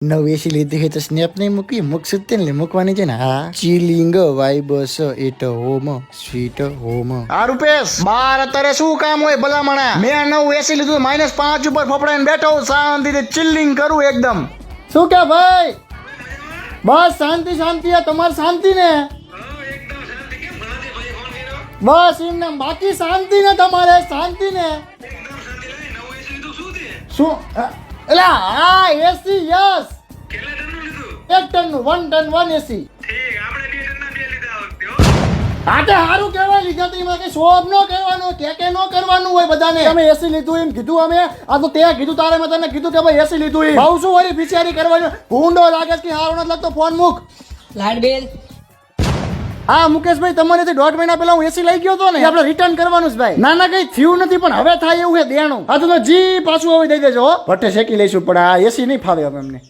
નવી એસી લીધી હોય તો સ્નેપ નહીં મૂકી મૂકશું જ ને મૂકવાની છે ને હા chilling vibes at home sweet home આ રૂપેશ બાર અત્યારે શું કામ હોય ભલામણા મેં નવું એસી લીધું -5 ઉપર ફફડાઈને બેઠો શાંતિથી ચિલ્લિંગ કરું એકદમ શું કે ભાઈ બસ શાંતિ શાંતિ તમારે શાંતિ ને બસ એમને બાકી શાંતિ ને તમારે શાંતિ ને શું એલા હા એસી યસ એક ટનનું 1 ટન 1 એસી આટે હારું કહેવાય લીધા તો એમાં કઈ શોભ નો કહેવાનું કે નો કરવાનું હોય બધાને તમે એસી લીધું એમ કીધું અમે આ તો તે કીધું તારે મેં તને કીધું કે ભાઈ એસી લીધું એમ ભાવ શું વળી બિચારી કરવાની ભૂંડો લાગે છે કે હારો નથી લાગતો ફોન મૂક લાઈટ બિલ હા મુકેશભાઈ તમારેથી 1.5 મહિના પહેલા હું એસી લઈ ગયો હતો ને આપણે રિટર્ન કરવાનું છે ભાઈ ના ના કઈ થયું નથી પણ હવે થાય એવું છે દેણું આ તો જી પાછું હવે દઈ દેજો હો ભટ્ટે શેકી લઈશું પણ આ એસી નહીં ફાવે હવે અમને